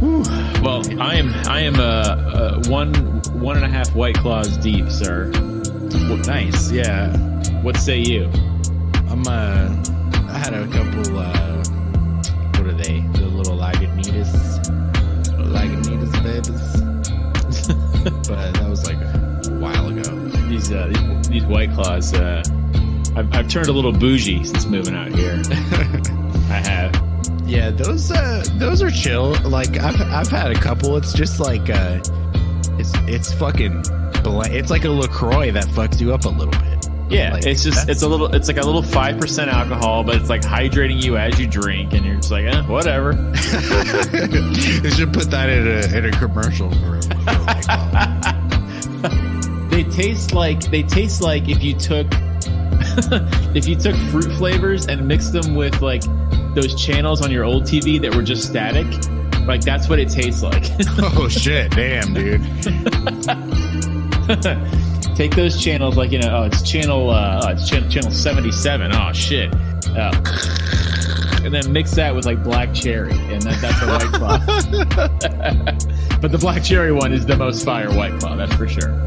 Whew. Well, I am one and a half White Claws deep, sir. Nice, yeah. What say you? I had a couple. What are they? The little Lagunitas babies. But that was like a while ago. These White Claws. I've turned a little bougie since moving out here. I have. Yeah, those are chill. Like I've had a couple. It's just like it's fucking. It's like a LaCroix that fucks you up a little bit. Yeah, like, it's like a little 5% alcohol, but it's like hydrating you as you drink, and you're just like, whatever. They should put that in a commercial for White Claw. They taste like if you took fruit flavors and mixed them with like those channels on your old TV that were just static. Like that's what it tastes like. Oh shit! Damn, dude. Take those channels, like it's channel 77. Oh shit! And then mix that with like black cherry, and that's a White Claw. But the black cherry one is the most fire White Claw, that's for sure.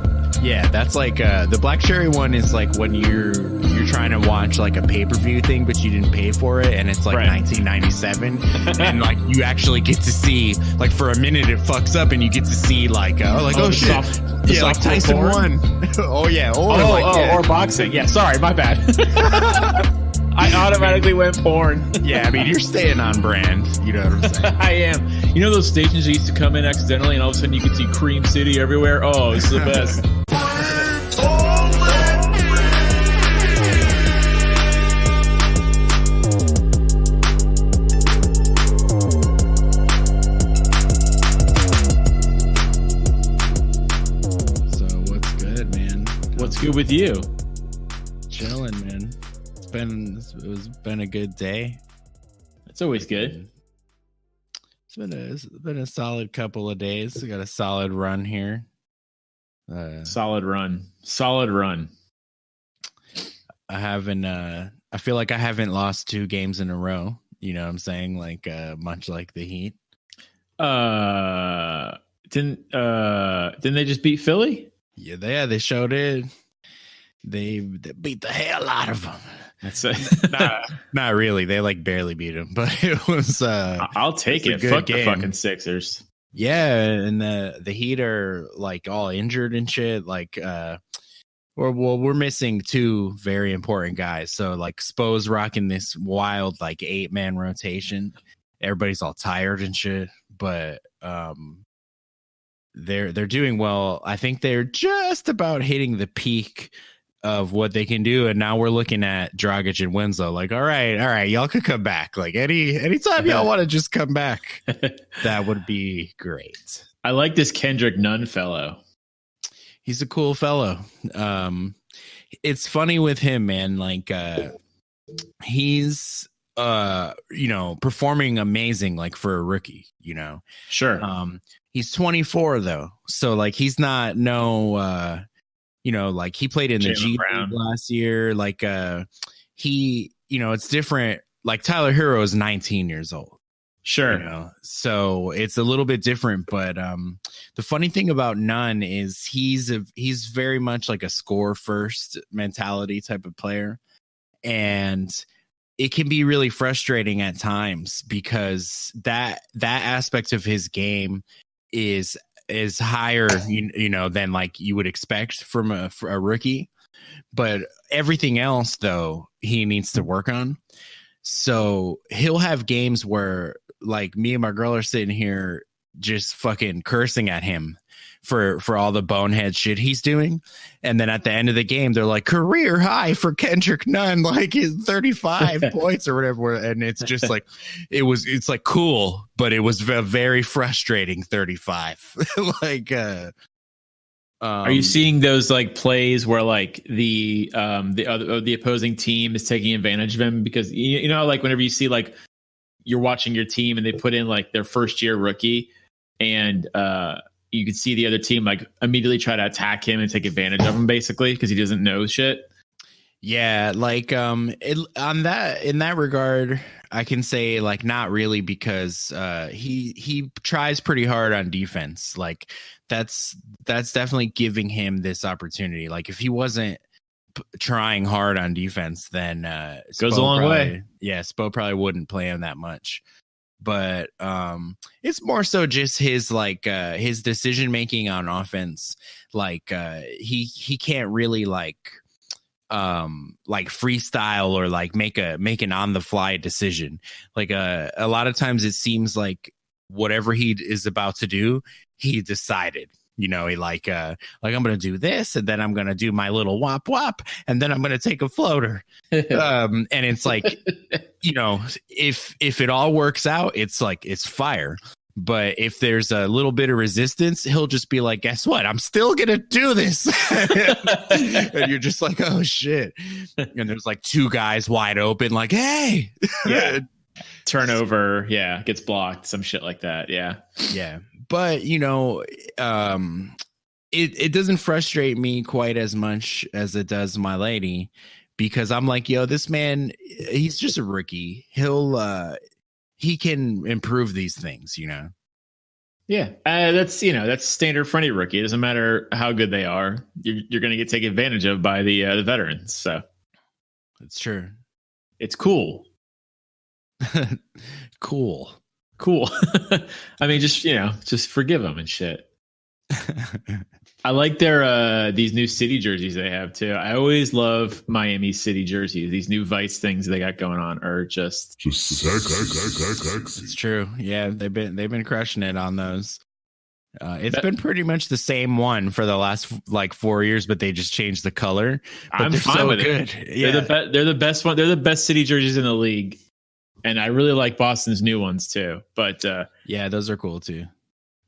Yeah, that's like the black cherry one is like when you're trying to watch like a pay-per-view thing, but you didn't pay for it, and it's like right. 1997, and like you actually get to see like for a minute it fucks up, and you get to see like oh shit, yeah, like Tyson won. Oh yeah, or boxing. Yeah, sorry, my bad. I automatically went porn. Yeah, I mean you're staying on brand. You know what I'm saying? I am. You know those stations that used to come in accidentally, and all of a sudden you could see Cream City everywhere. Oh, it's the best. What's good with you? Chilling, man. It's been a good day. It's always good. It's been a solid couple of days. We got a solid run here. Solid run. I feel like I haven't lost 2 games in a row. You know what I'm saying? Like much like the Heat. Didn't they just beat Philly? Yeah, they showed it. They beat the hell out of them. That's not really. They like barely beat them, but it was. I'll take it. Fuck game. The fucking Sixers. Yeah, and the Heat are like all injured and shit. Like, we're missing 2 very important guys. So like, Spo's rocking this wild like 8-man rotation. Everybody's all tired and shit, but they're doing well. I think they're just about hitting the peak of what they can do, and now we're looking at Dragic and Winslow. Like, all right, y'all could come back. Like anytime y'all want to just come back, that would be great. I like this Kendrick Nunn fellow. He's a cool fellow. It's funny with him, man. Like he's performing amazing, like for a rookie. Sure. He's 24 though, so like he's not like he played in the G League last year. Like he, it's different. Like Tyler Hero is 19 years old. Sure. So it's a little bit different. But the funny thing about Nunn is he's very much like a score first mentality type of player, and it can be really frustrating at times because that aspect of his game is higher, than like you would expect from a rookie, but everything else though he needs to work on. So he'll have games where like me and my girl are sitting here just fucking cursing at him for all the bonehead shit he's doing, and then at the end of the game they're like career high for Kendrick Nunn, like his 35 points or whatever, and it's just like it's like cool, but it was a very frustrating 35. Like are you seeing those like plays where like the opposing team is taking advantage of him? Because like whenever you see like you're watching your team and they put in like their first year rookie, and you could see the other team like immediately try to attack him and take advantage of him, basically, because he doesn't know shit. Yeah, like in that regard, I can say like not really, because he tries pretty hard on defense. Like that's definitely giving him this opportunity. Like if he wasn't trying hard on defense, then goes a long way. Yeah, Spo probably wouldn't play him that much. But it's more so just his like his decision making on offense. Like he can't really like freestyle or like make an on the fly decision. Like a lot of times it seems like whatever he is about to do, he decided. You know, he like I'm gonna do this, and then I'm gonna do my little wop wop, and then I'm gonna take a floater. And it's like, you know, if it all works out, it's like it's fire. But if there's a little bit of resistance, he'll just be like, guess what? I'm still gonna do this. And you're just like, oh shit. And there's like two guys wide open, like, hey. Yeah. Turnover, yeah, gets blocked, some shit like that. Yeah. But you know, it doesn't frustrate me quite as much as it does my lady, because I'm like, yo, this man, he's just a rookie. He can improve these things, you know. Yeah, that's standard for any rookie. It doesn't matter how good they are. You're going to get taken advantage of by the veterans. So it's true. It's cool. Cool. I mean, just forgive them and shit. I like their these new city jerseys they have too. I always love Miami City jerseys. These new Vice things they got going on are just sexy. It's true. Yeah, they've been crushing it on those. It's been pretty much the same one for the last like 4 years, but they just changed the color. But I'm fine so with good. It. Yeah. They're the best one. They're the best city jerseys in the league, and I really like Boston's new ones too. But yeah, those are cool too.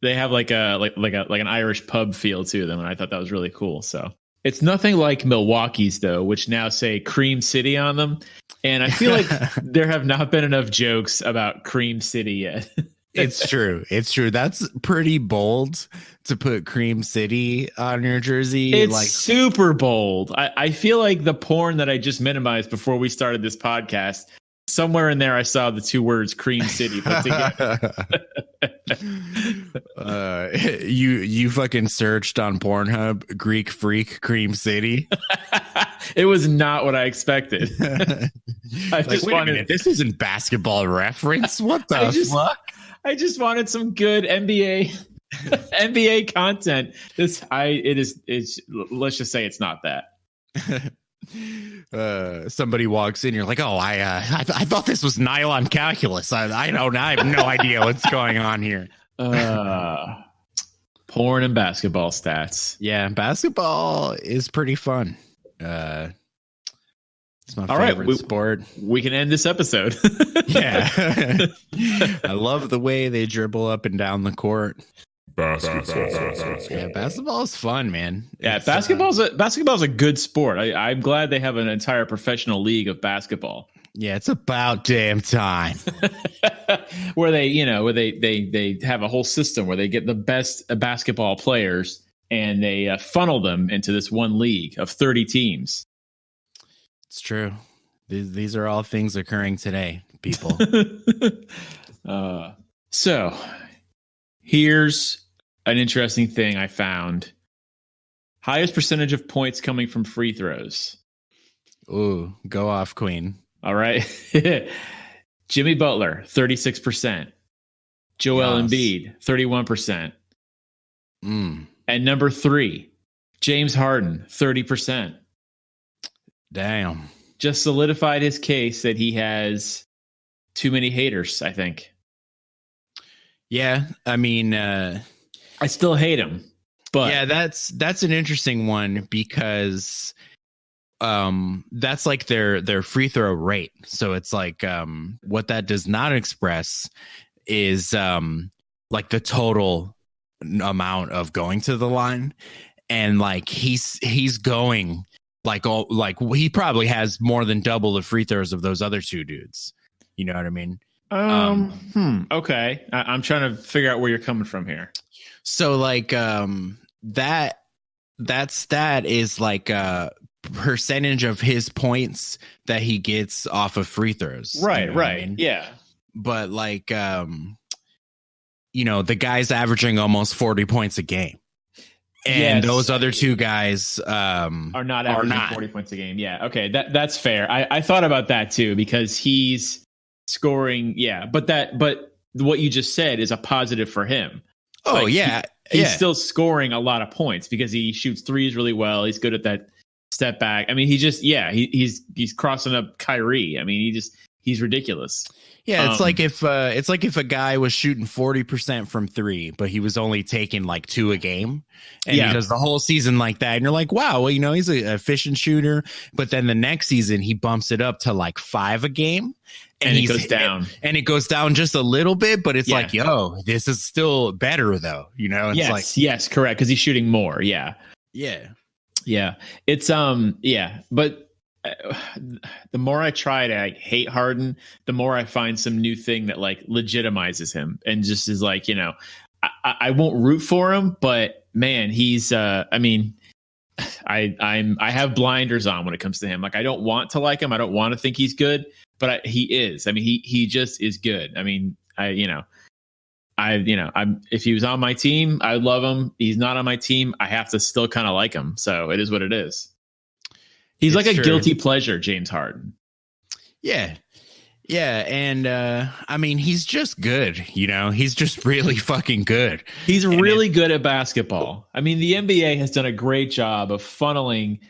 They have like an Irish pub feel to them, and I thought that was really cool. So it's nothing like Milwaukee's though, which now say Cream City on them, and I feel like there have not been enough jokes about Cream City yet. It's true. That's pretty bold to put Cream City on your jersey. It's like super bold. I feel like the porn that I just minimized before we started this podcast, somewhere in there I saw the two words Cream City put together. You fucking searched on Pornhub Greek freak Cream City. It was not what I expected. I just wanted, this isn't Basketball Reference. What the fuck? I just wanted some good NBA content. It's let's just say it's not that. Somebody walks in, you're like, oh, I thought this was nylon calculus. I don't know. I have no idea what's going on here. Porn and basketball stats. Yeah, basketball is pretty fun. It's my favorite sport. We can end this episode. Yeah. I love the way they dribble up and down the court. Yeah, basketball is fun, man. Yeah, basketball's a good sport. I'm glad they have an entire professional league of basketball. Yeah, it's about damn time. where they have a whole system where they get the best basketball players and they funnel them into this one league of 30 teams. It's true. These are all things occurring today, people. So here's an interesting thing I found. Highest percentage of points coming from free throws. Ooh, go off, Queen. All right. Jimmy Butler, 36%. Joel Embiid, 31%. And number 3, James Harden, 30%. Damn. Just solidified his case that he has too many haters, I think. Yeah, I mean, I still hate him. But yeah, that's an interesting one because that's like their free throw rate. So it's like what that does not express is like the total amount of going to the line, and like he's going like he probably has more than double the free throws of those other two dudes. You know what I mean? Okay. I'm trying to figure out where you're coming from here. So like that stat is like percentage of his points that he gets off of free throws. Right, you know what I right. mean? Yeah. But like, the guy's averaging almost 40 points a game. And those other two guys are not averaging 40 points a game. Yeah. Okay. That's fair. I thought about that too, because he's scoring. Yeah. But what you just said is a positive for him. Oh, like, yeah. He's still scoring a lot of points because he shoots threes really well. He's good at that step back. I mean, he's crossing up Kyrie. I mean, he's ridiculous. Yeah, it's like if a guy was shooting 40% from three, but he was only taking like 2 a game, and he does the whole season like that, and you're like, wow, well, he's an efficient shooter. But then the next season he bumps it up to like 5 a game, and it goes down, and it goes down just a little bit. But it's like, yo, this is still better though, It's yes, correct, because he's shooting more. Yeah. It's but. The more I try to hate Harden, the more I find some new thing that like legitimizes him and just is like, I won't root for him, but man, he's I have blinders on when it comes to him. Like, I don't want to like him. I don't want to think he's good, but he is. I mean, he just is good. I mean, if he was on my team, I would love him. He's not on my team. I have to still kind of like him. So it is what it is. He's like a guilty pleasure, James Harden. Yeah. And he's just good. He's just really fucking good. He's really good at basketball. I mean, the NBA has done a great job of funneling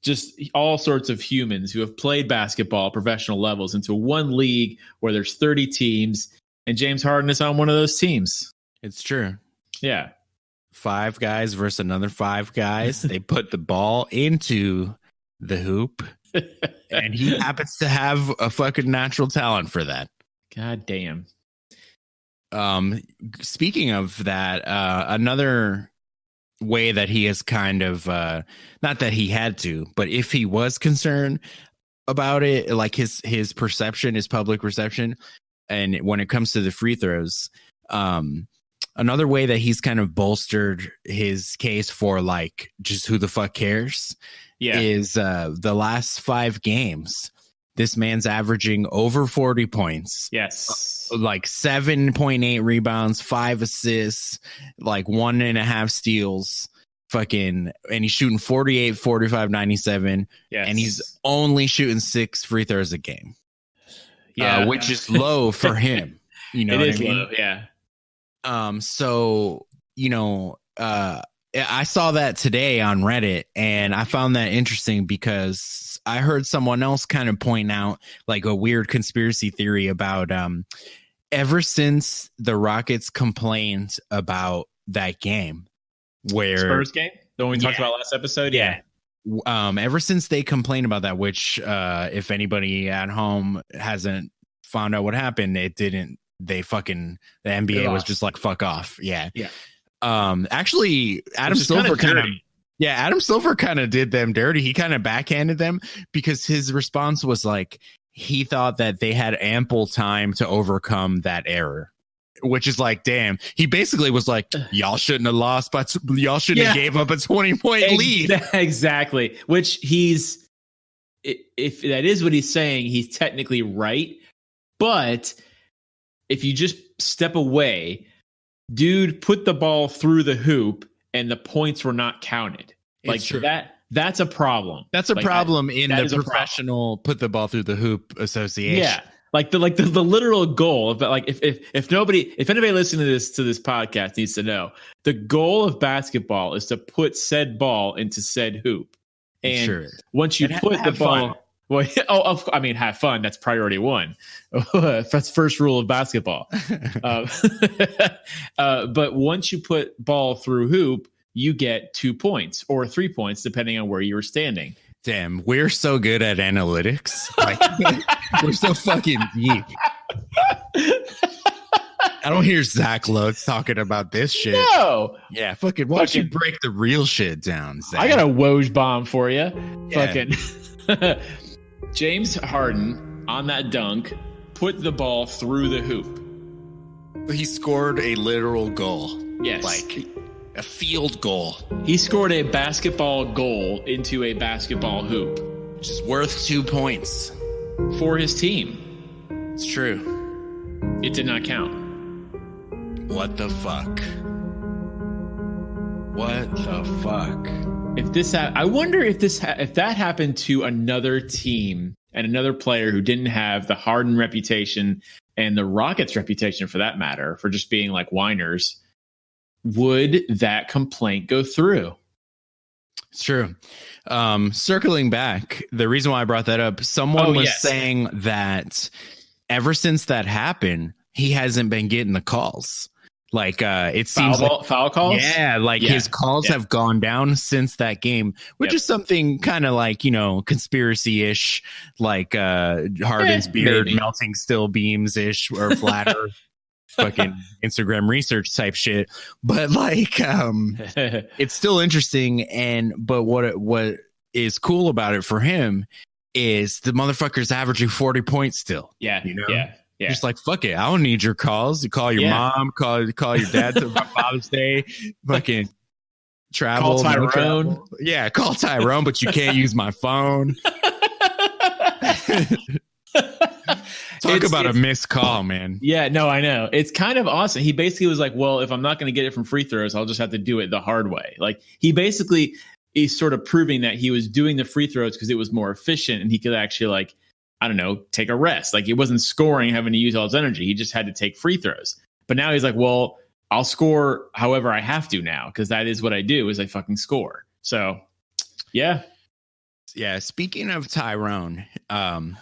just all sorts of humans who have played basketball at professional levels into one league where there's 30 teams, and James Harden is on one of those teams. It's true. Yeah. 5 guys versus another 5 guys. They put the ball into the hoop, and he happens to have a fucking natural talent for that. God damn. Speaking of that, another way that he is kind of not that he had to, but if he was concerned about it, like his perception, his public perception, and when it comes to the free throws, another way that he's kind of bolstered his case for like just who the fuck cares is the last 5 games. This man's averaging over 40 points. Yes. Like 7.8 rebounds, 5 assists, like 1.5 steals. And he's shooting 48, 45, 97. Yes. And he's only shooting 6 free throws a game. Yeah. Which is low for him. It is low, yeah. So, I saw that today on Reddit, and I found that interesting because I heard someone else kind of point out like a weird conspiracy theory about ever since the Rockets complained about that game where Spurs game, the one we talked about last episode. Yeah. Ever since they complained about that, which if anybody at home hasn't found out what happened, the NBA was just like, fuck off. Yeah. Actually, Adam Silver kind of did them dirty. He kind of backhanded them because his response was like, he thought that they had ample time to overcome that error, which is like, damn. He basically was like, y'all shouldn't have lost, but y'all shouldn't have gave up a 20-point lead. Exactly. Which if that is what he's saying, he's technically right. But if you just step away, dude put the ball through the hoop and the points were not counted. Like that's a problem. That's a problem in the professional put the ball through the hoop association. Yeah. Like the literal goal of like if anybody listening to this podcast needs to know, the goal of basketball is to put said ball into said hoop. And once you put the ball well, have fun. That's priority 1. That's first rule of basketball. But once you put ball through hoop, you get 2 points or 3 points, depending on where you were standing. Damn, we're so good at analytics. Like, we're so fucking deep. I don't hear Zach Lowe talking about this shit. No. Yeah, why don't you break the real shit down, Zach? I got a Woj bomb for you. Yeah. Fucking James Harden on that dunk put the ball through the hoop. He scored a literal goal. Yes. Like A field goal. He scored a basketball goal into a basketball hoop. Which is worth 2 points. For his team. It's true. It did not count. What the fuck? What the fuck? If this, I wonder if if that happened to another team and another player who didn't have the Harden reputation and the Rockets reputation, for that matter, for just being like whiners, would that complaint go through? It's true. Circling back, the reason why I brought that up, someone was saying that ever since that happened, he hasn't been getting the calls. Like it seems foul calls. Yeah, his calls have gone down since that game, which is something kind of like, conspiracy-ish, like Harden's beard melting still beams ish or flatter. Fucking Instagram research type shit, but it's still interesting. But what is cool about it for him is the motherfucker's averaging 40 points still. Yeah. Just like, fuck it, I don't need your calls. You call your mom, call your dad to Father's Day, fucking travel. Call Tyrone. Yeah, call Tyrone, but you can't use my phone. Talk about a missed call, man. Yeah, no, I know. It's kind of awesome. He basically was like, well, if I'm not going to get it from free throws, I'll just have to do it the hard way. Like, he basically is sort of proving that he was doing the free throws because it was more efficient and he could actually, take a rest. Like, it wasn't scoring, having to use all his energy. He just had to take free throws. But now he's like, well, I'll score however I have to now, because that is what I do, is I fucking score. So, yeah. Yeah, speaking of Tyrone,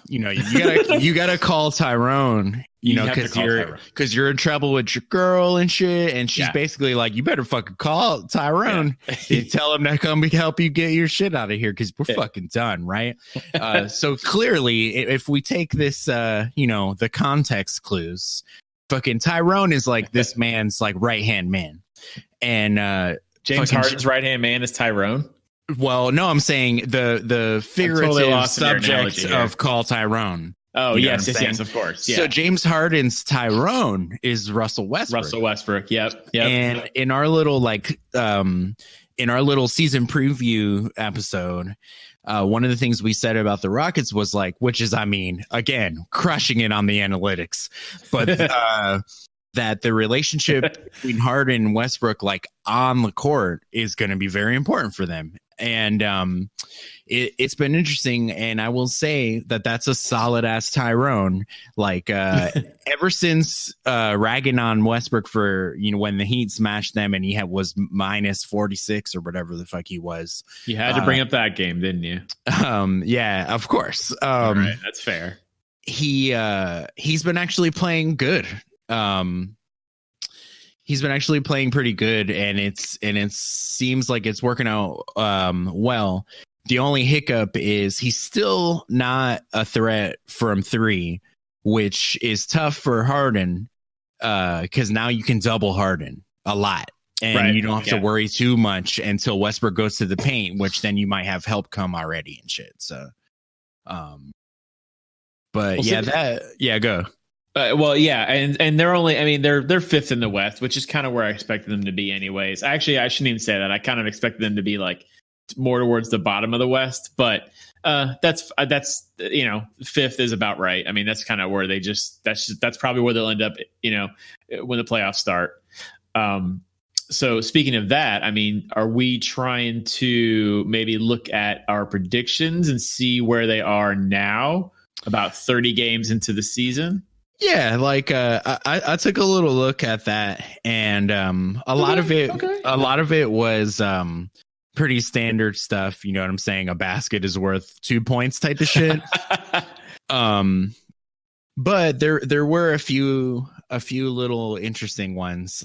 you gotta call Tyrone, because you're in trouble with your girl and shit, and she's basically like, you better fucking call Tyrone and tell him to come help you get your shit out of here, because we're fucking done, right? So clearly, if we take this, the context clues, fucking Tyrone is like this man's like right hand man, and James Harden's right hand man is Tyrone. Well, no, I'm saying the figurative subject of call Tyrone. Oh, yes, of course. Yeah. So James Harden's Tyrone is Russell Westbrook. Yep. And in our little season preview episode, one of the things we said about the Rockets was again, crushing it on the analytics, but that the relationship between Harden and Westbrook, on the court, is going to be very important for them. And it's been interesting, and I will say that that's a solid ass Tyrone. Ever since ragging on Westbrook for when the Heat smashed them and he was minus 46 or whatever the fuck he was. You had to bring up that game, didn't you? Yeah, of course. All right, that's fair. He's been actually playing good. He's been actually playing pretty good, and it seems like it's working out well. The only hiccup is he's still not a threat from three, which is tough for Harden, because now you can double Harden a lot, and you don't have to worry too much until Westbrook goes to the paint, which then you might have help come already and shit. So, but go. And they're only, they're fifth in the West, which is kind of where I expected them to be anyways. Actually, I shouldn't even say that. I kind of expected them to be more towards the bottom of the West, but that's fifth is about right. That's kind of where that's probably where they'll end up, when the playoffs start. So speaking of that, are we trying to maybe look at our predictions and see where they are now, about 30 games into the season? Yeah, I took a little look at that, and a lot of it was pretty standard stuff. You know what I'm saying? A basket is worth 2 points type of shit. But there were a few little interesting ones.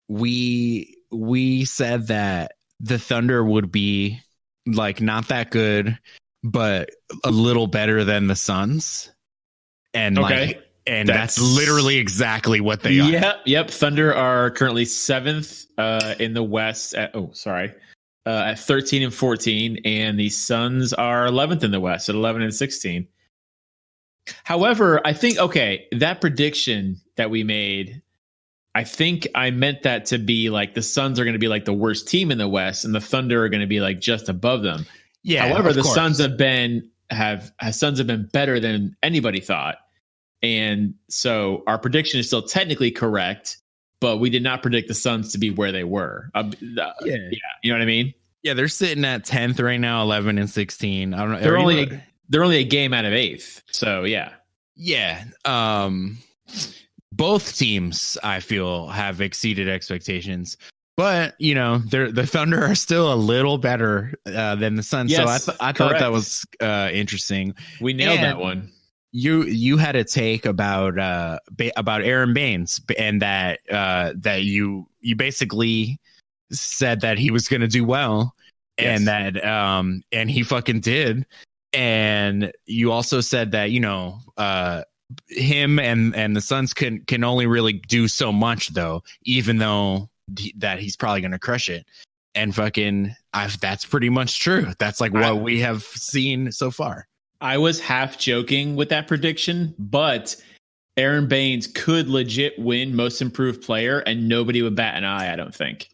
We said that the Thunder would be not that good, but a little better than the Suns. And that's literally exactly what they are. Yep. Thunder are currently seventh in the West at 13 and 14, and the Suns are 11th in the West at 11 and 16. However, I think that prediction that we made, I think I meant that to be like the Suns are going to be like the worst team in the West, and the Thunder are going to be like just above them. Yeah. However, the course. Suns have been better than anybody thought, and so our prediction is still technically correct, but we did not predict the Suns to be where they were. You know what I mean? Yeah, they're sitting at 10th right now, 11 and 16. I don't know. They're only a game out of 8th. So yeah. Yeah. Both teams, I feel, have exceeded expectations. But, the Thunder are still a little better than the Suns. Yes, so I thought that was interesting. We nailed that one. You had a take about Aaron Baines, and that you basically said that he was going to do well, and that and he fucking did. And you also said that him and the Suns can only really do so much, though, even though that he's probably going to crush it. And that's pretty much true. That's like what we have seen so far. I was half joking with that prediction, but Aaron Baines could legit win Most Improved Player, and nobody would bat an eye, I don't think.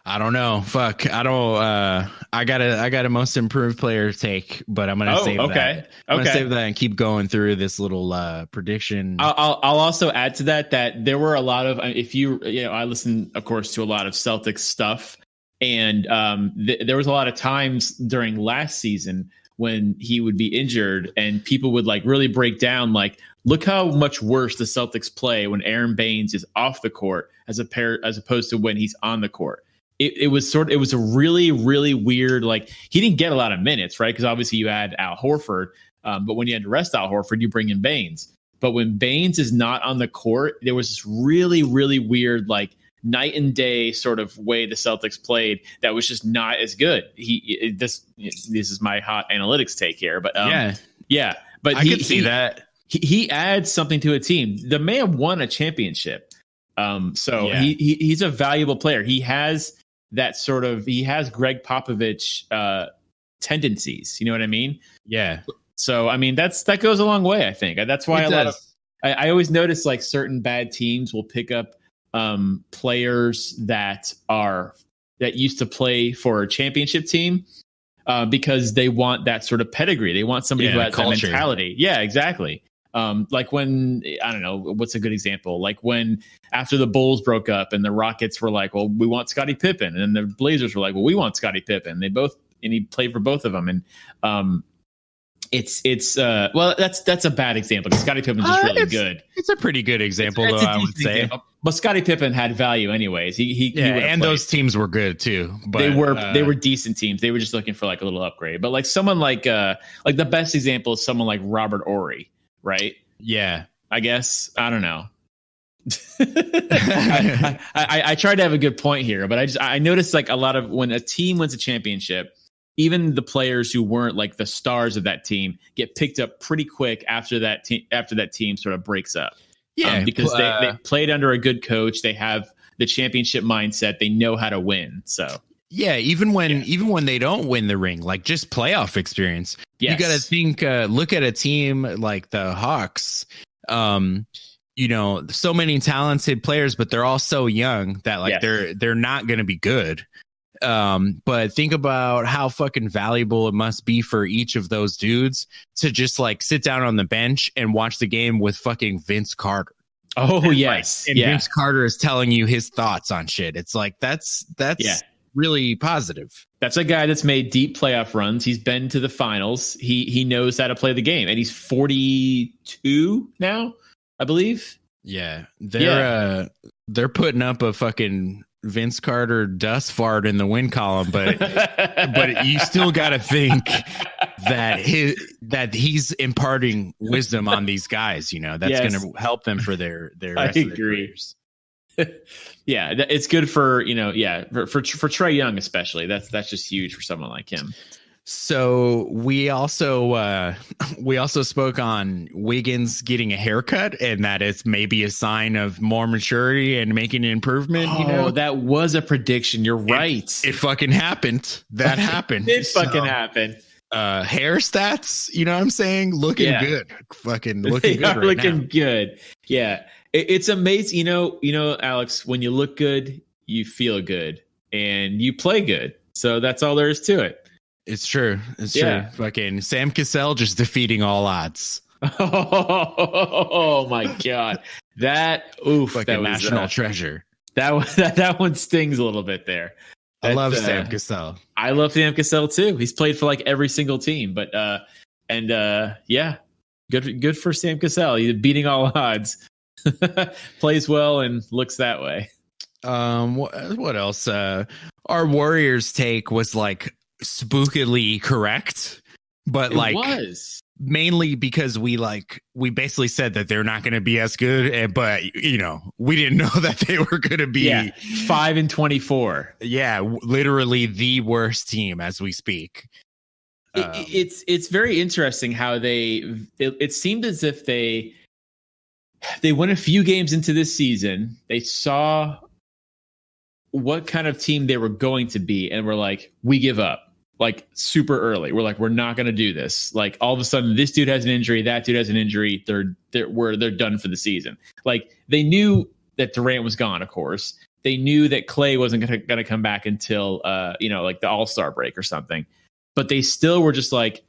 I don't know. Fuck. I don't. I got a Most Improved Player take, but I'm gonna save that. I'm gonna save that and keep going through this little prediction. I'll also add to that there were a lot of I listen, of course, to a lot of Celtics stuff, and there was a lot of times during last season when he would be injured, and people would like really break down like, look how much worse the Celtics play when Aaron Baines is off the court as opposed to when he's on the court. It was a really, really weird, like, he didn't get a lot of minutes, right? Because obviously you had Al Horford, but when you had to rest Al Horford, you bring in Baines. But when Baines is not on the court, there was this really, really weird, like, night and day sort of way the Celtics played that was just not as good. This is my hot analytics take here, but but I could see that he adds something to a team. The man won a championship, he's a valuable player. He has that he has Greg Popovich tendencies. You know what I mean? Yeah. So I mean that goes a long way. I think that's why I always notice like certain bad teams will pick up players that used to play for a championship team because they want that sort of pedigree. They want somebody who has that mentality. Yeah, exactly. Like when, I don't know, what's a good example? Like when after the Bulls broke up and the Rockets were like, well, we want Scottie Pippen. And the Blazers were like, well, we want Scottie Pippen. And he played for both of them. And that's a bad example because Scottie Pippen's just really good. It's a pretty good example, though, I would say. Example. But Scottie Pippen had value anyways. And those teams were good too. But they were decent teams. They were just looking for like a little upgrade. But like someone like the best example is someone like Robert Horry, right? Yeah, I guess. I don't know. I tried to have a good point here, but I noticed like a lot of when a team wins a championship, even the players who weren't like the stars of that team get picked up pretty quick after that team sort of breaks up. Yeah, because they played under a good coach. They have the championship mindset. They know how to win. So yeah, even when they don't win the ring, like just playoff experience. Yes. You got to think. Look at a team like the Hawks. So many talented players, but they're all so young that like they're not going to be good. But think about how fucking valuable it must be for each of those dudes to just like sit down on the bench and watch the game with fucking Vince Carter. Oh, yes. Vince Carter is telling you his thoughts on shit. It's like, that's really positive. That's a guy that's made deep playoff runs. He's been to the finals. He knows how to play the game, and he's 42 now, I believe. Yeah. They're putting up a fucking Vince Carter dust fart in the win column, but you still got to think that he's imparting wisdom on these guys. That's going to help them for their rest of their careers. Yeah, it's good for for Trae Young especially. That's just huge for someone like him. So we also spoke on Wiggins getting a haircut, and that it's maybe a sign of more maturity and making an improvement. Oh, that was a prediction. You're right. It fucking happened. That happened. It fucking happened. Hair stats, you know what I'm saying? Looking good. Fucking looking good. Looking good. Yeah, it's amazing. Alex, when you look good, you feel good and you play good. So that's all there is to it. It's true. It's true. Fucking Sam Cassell just defeating all odds. Oh my god, that like that a national treasure. That one stings a little bit there. I love Sam Cassell. I love Sam Cassell too. He's played for like every single team, but yeah, good for Sam Cassell. He's beating all odds. Plays well and looks that way. What else? Our Warriors take was like spookily correct, but it was mainly because we basically said that they're not going to be as good, but we didn't know that they were going to be 5-24. Yeah, literally the worst team as we speak. It's very interesting how it seemed as if they went a few games into this season. They saw what kind of team they were going to be, and were like, we give up. Like super early. We're like, we're not going to do this. Like all of a sudden this dude has an injury, that dude has an injury. They're done for the season. Like they knew that Durant was gone, of course. They knew that Clay wasn't going to come back until, like the All-Star break or something. But they still were just like,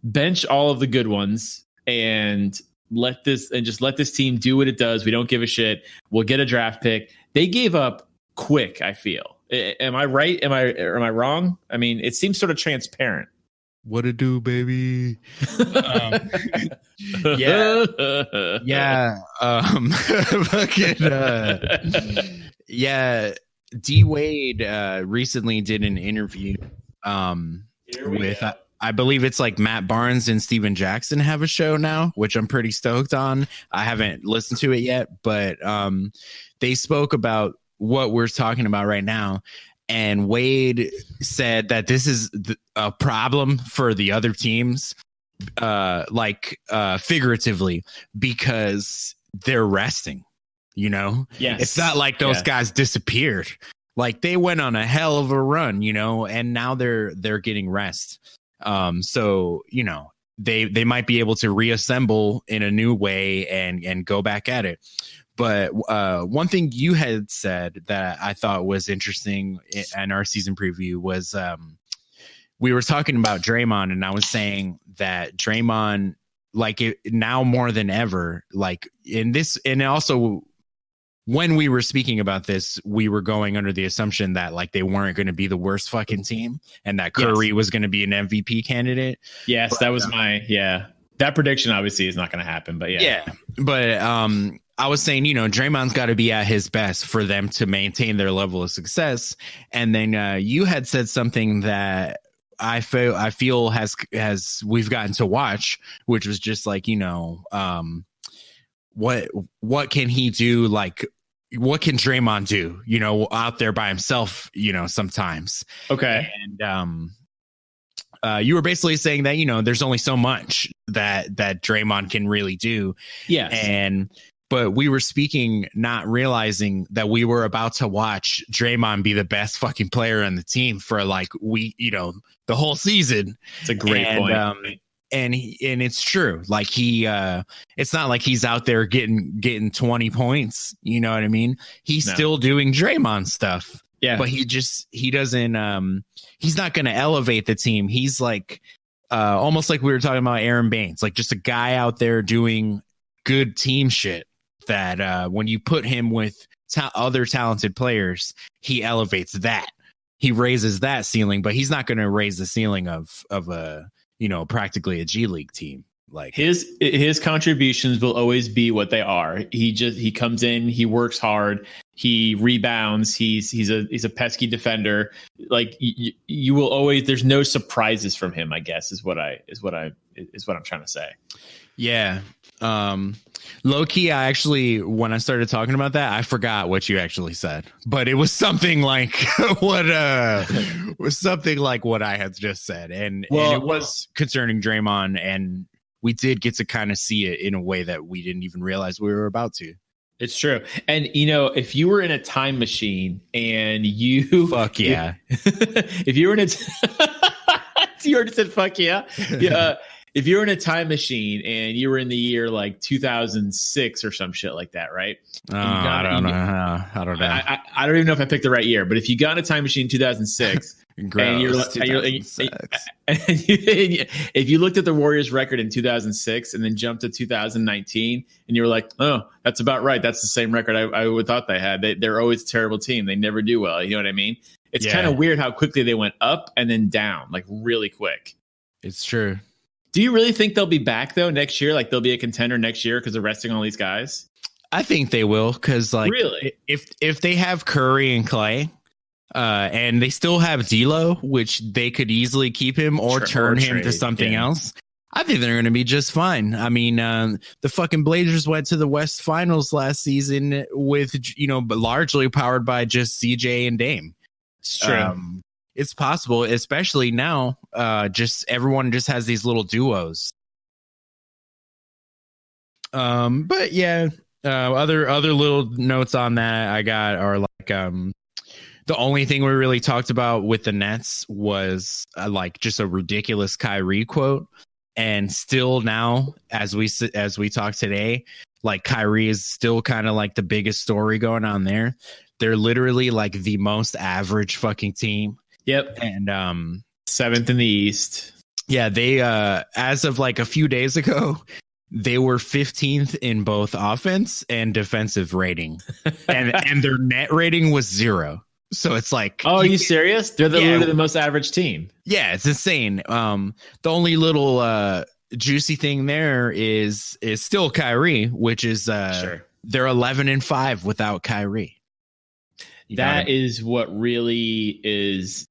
bench all of the good ones and let this team do what it does. We don't give a shit. We'll get a draft pick. They gave up quick, I feel. Am I right? Am I wrong? I mean, it seems sort of transparent. What it do, baby? Yeah. Yeah. D Wade recently did an interview with I believe it's like Matt Barnes and Steven Jackson have a show now, which I'm pretty stoked on. I haven't listened to it yet, but they spoke about what we're talking about right now. And Wade said that this is a problem for the other teams, figuratively, because they're resting, Yes. It's not like those guys disappeared. Like they went on a hell of a run, and now they're getting rest. So, they might be able to reassemble in a new way and go back at it. But one thing you had said that I thought was interesting in our season preview was we were talking about Draymond, and I was saying that Draymond, now more than ever, and also when we were speaking about this, we were going under the assumption that they weren't going to be the worst fucking team and that Curry was going to be an MVP candidate. Yes, but, that was that prediction obviously is not going to happen, but yeah. But I was saying, Draymond's got to be at his best for them to maintain their level of success. And then you had said something that I feel has we've gotten to watch, which was just what can he do? What can Draymond do, out there by himself, sometimes. Okay. And you were basically saying that, there's only so much that Draymond can really do. Yes. But we were speaking, not realizing that we were about to watch Draymond be the best fucking player on the team for the whole season. It's a great point. And it's true. It's not like he's out there getting 20 points. You know what I mean? He's still doing Draymond stuff. Yeah. But he doesn't, he's not going to elevate the team. He's almost like we were talking about Aaron Baines, just a guy out there doing good team shit that when you put him with other talented players, he elevates that. He raises that ceiling, but he's not going to raise the ceiling of a, practically a G League team. His contributions will always be what they are. He comes in, he works hard, he rebounds, he's a pesky defender. You will always, there's no surprises from him, I guess, is what I'm trying to say. Yeah. Low key, I actually, when I started talking about that, I forgot what you actually said, but it was something like what I had just said. And it was concerning Draymond, and we did get to kind of see it in a way that we didn't even realize we were about to. It's true. And, if you were in a time machine and you... Fuck yeah. If you were in a... You already said fuck yeah. Yeah. if you were in a time machine and you were in the year like 2006 or some shit like that, right? I don't know. I don't know. I don't even know if I picked the right year, but if you got in a time machine in 2006 Gross, if you looked at the Warriors record in 2006 and then jumped to 2019 and you were like, oh, that's about right. That's the same record I would thought they had. They're always a terrible team. They never do well. You know what I mean? It's kind of weird how quickly they went up and then down, like really quick. It's true. Do you really think they'll be back though next year? Like they'll be a contender next year because they're resting all these guys? I think they will, because like really, if they have Curry and Clay, and they still have D'Lo, which they could easily keep him or turn him to something else, I think they're going to be just fine. I mean, the fucking Blazers went to the West Finals last season with, but largely powered by just CJ and Dame. It's true. It's possible, especially now. Just everyone just has these little duos. But yeah, other little notes on that I got are like, the only thing we really talked about with the Nets was like just a ridiculous Kyrie quote. And still now, as we talk today, like Kyrie is still kind of like the biggest story going on there. They're literally like the most average fucking team. Yep. And 7th in the East. Yeah, they as of like a few days ago, they were 15th in both offense and defensive rating. and their net rating was 0. So it's like, oh, are you serious? They're literally the most average team. Yeah, it's insane. The only little juicy thing there is still Kyrie, which is they're 11-5 without Kyrie. That is what really is.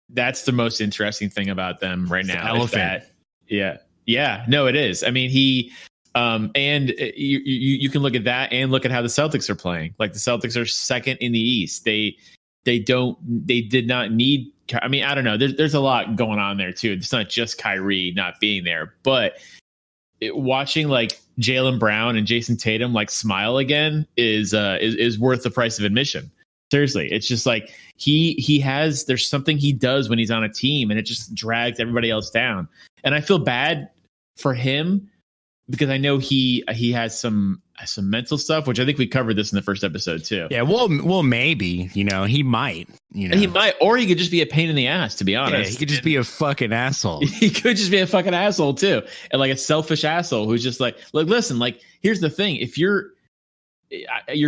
That's the most interesting thing about them right now. Elephant. Yeah. No, it is. I mean, he. And you can look at that and look at how the Celtics are playing. Like the Celtics are 2nd in the East. They did not need. I mean, I don't know. There's a lot going on there too. It's not just Kyrie not being there, but watching like Jaylen Brown and Jason Tatum like smile again is worth the price of admission. Seriously, it's just like there's something he does when he's on a team, and it just drags everybody else down. And I feel bad for him because I know he has some mental stuff, which I think we covered this in the first episode too. Yeah, well, maybe, he might, he might, or he could just be a pain in the ass, to be honest. Yeah, he could just be a fucking asshole. He could just be a fucking asshole too. And like a selfish asshole who's just like, look, listen, like, here's the thing. If you're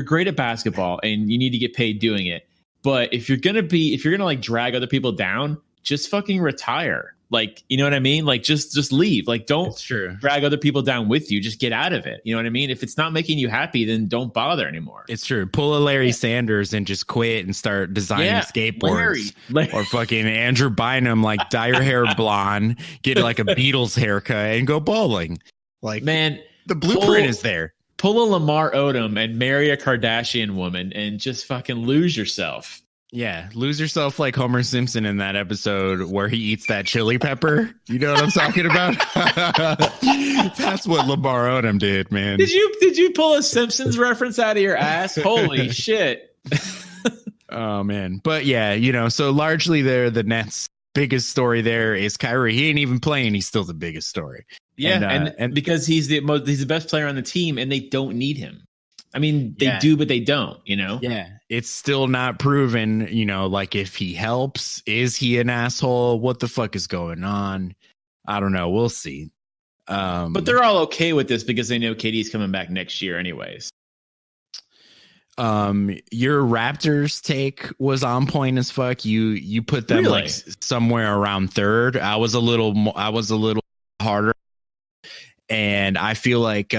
great at basketball and you need to get paid doing it, but if you're going to like drag other people down, just fucking retire. Like, you know what I mean? Like, just leave. Like, don't drag other people down with you. Just get out of it. You know what I mean? If it's not making you happy, then don't bother anymore. It's true. Pull a Larry Sanders and just quit and start designing skateboards. Larry. Or fucking Andrew Bynum, like dye your hair blonde, get like a Beatles haircut and go bowling. Like, man, the blueprint is there. Pull a Lamar Odom and marry a Kardashian woman and just fucking lose yourself. Yeah, lose yourself like Homer Simpson in that episode where he eats that chili pepper. You know what I'm talking about? That's what Lamar Odom did, man. Did you pull a Simpsons reference out of your ass? Holy shit. Oh, man. But yeah, so largely the Nets' biggest story there is Kyrie. He ain't even playing. He's still the biggest story. Yeah, and because he's the best player on the team and they don't need him. I mean, they do, but they don't, Yeah. It's still not proven, like if he helps, is he an asshole? What the fuck is going on? I don't know. We'll see. But they're all okay with this because they know KD's coming back next year anyways. Your Raptors take was on point as fuck. You put them like somewhere around 3rd. I was a little harder. And I feel like,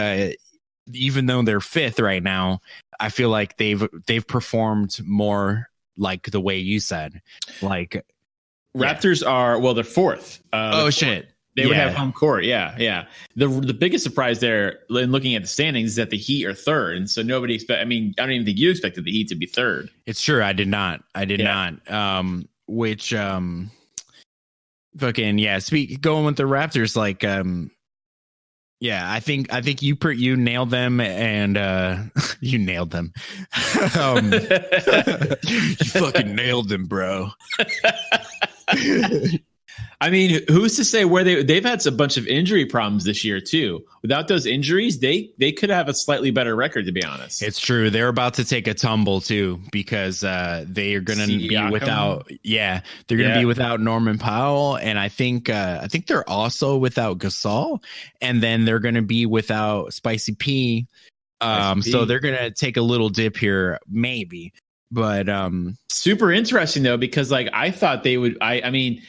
even though they're 5th right now, I feel like they've performed more like the way you said. Like Raptors they're 4th. Shit. They would have home court. Yeah. The biggest surprise there in looking at the standings is that the Heat are 3rd. And so nobody I don't even think you expected the Heat to be 3rd. It's true. I did not. Which fucking going with the Raptors, like yeah, I think you nailed them, and you nailed them. You fucking nailed them, bro. I mean, who's to say where they've had a bunch of injury problems this year too. Without those injuries, they could have a slightly better record, to be honest. It's true. They're about to take a tumble too because they are going to be without. Yeah, they're going to be without Norman Powell, and I think they're also without Gasol, and then they're going to be without Spicy P. So they're going to take a little dip here, maybe. But super interesting though, because like I thought they would. I mean,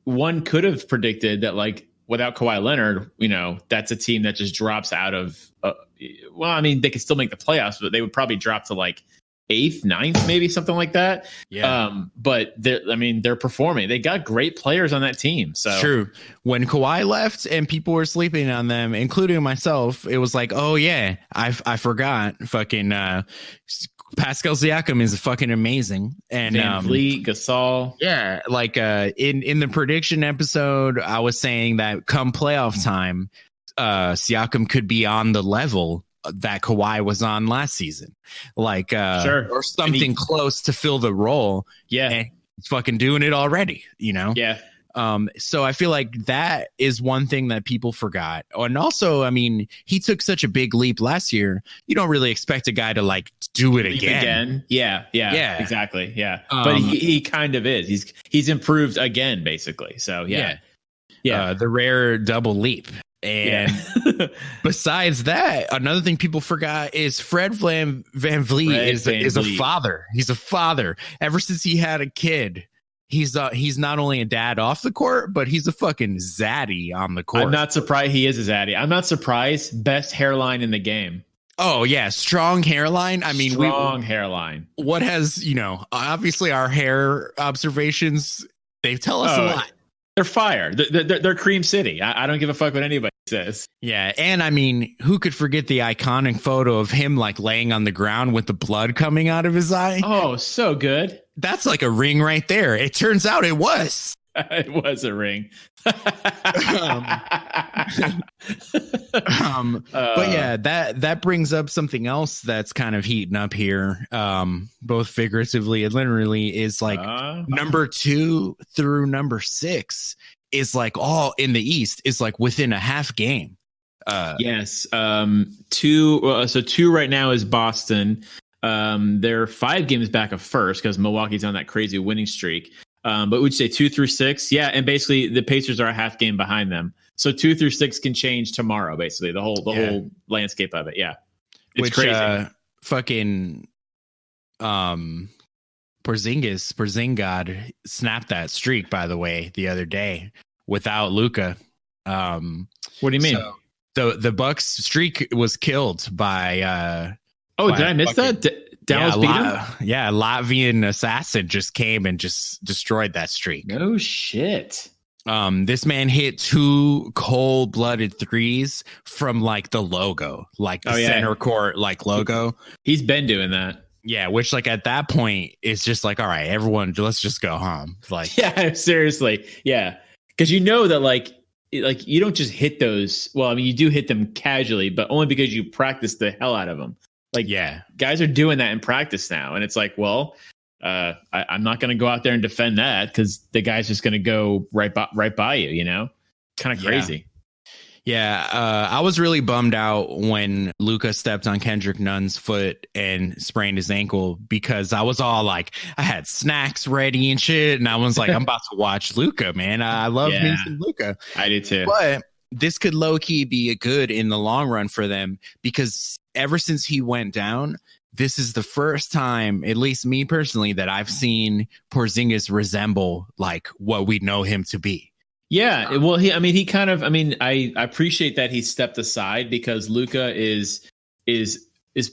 one could have predicted that like without Kawhi Leonard, you know, that's a team that just drops out of. Well, I mean, they could still make the playoffs, but they would probably drop to like 8th, 9th, maybe something like that. Yeah. But they're performing. They got great players on that team. So true. When Kawhi left and people were sleeping on them, including myself, it was like, oh yeah, I forgot. Fucking Pascal Siakam is fucking amazing. And Van Vliet, Gasol. Yeah, like in the prediction episode, I was saying that come playoff time, Siakam could be on the level that Kawhi was on last season, like sure, or something close to fill the role. Yeah, and he's fucking doing it already, you know. Yeah. So I feel like that is one thing that people forgot. And also, I mean, he took such a big leap last year. You don't really expect a guy to like do it again. Yeah, exactly. Yeah. But he kind of is. He's improved again, basically. So yeah. The rare double leap. And besides that, another thing people forgot is Fred Van Vliet is a father. He's a father. Ever since he had a kid, he's not only a dad off the court, but he's a fucking zaddy on the court. I'm not surprised he is a zaddy. I'm not surprised. Best hairline in the game. Oh yeah, strong hairline. I mean, strong hairline. What has, you know, obviously our hair observations, they tell us a lot. They're fire. They're Cream City. I don't give a fuck what anybody says. Yeah, and I mean, who could forget the iconic photo of him like laying on the ground with the blood coming out of his eye? Oh, so good. That's like a ring right there. It turns out it was. It was a ring. But yeah, that brings up something else that's kind of heating up here, both figuratively and literally, is like number 2 through number 6 is like all in the East is like within a half game. Yes. 2. So 2 right now is Boston. They're 5 games back of first because Milwaukee's on that crazy winning streak. But would you say 2 through 6? Yeah, and basically the Pacers are a half game behind them. So 2 through 6 can change tomorrow. Basically, the whole landscape of it. Yeah, it's crazy. Fucking Porzingis snapped that streak, by the way, the other day without Luka. What do you mean? So the Bucks streak was killed by. Did I miss that? Dallas beat him? Yeah, Latvian assassin just came and just destroyed that streak. No shit. This man hit 2 cold-blooded threes from like the logo, like the center court like logo. He's been doing that. Yeah, which like at that point it's just like, all right, everyone, let's just go home. Like, yeah, seriously, yeah, because you know that like you don't just hit those. Well, I mean, you do hit them casually, but only because you practice the hell out of them. Like, yeah, guys are doing that in practice now, and it's like, well, I'm not going to go out there and defend that because the guy's just going to go right by you. You know, kind of crazy. Yeah, I was really bummed out when Luka stepped on Kendrick Nunn's foot and sprained his ankle because I was all like, I had snacks ready and shit, and I was like, I'm about to watch Luka, man. I love me some Luka. I did too. But this could low-key be a good in the long run for them because ever since he went down, this is the first time, at least me personally, that I've seen Porzingis resemble like what we know him to be. Yeah, well, I appreciate that he stepped aside because Luka is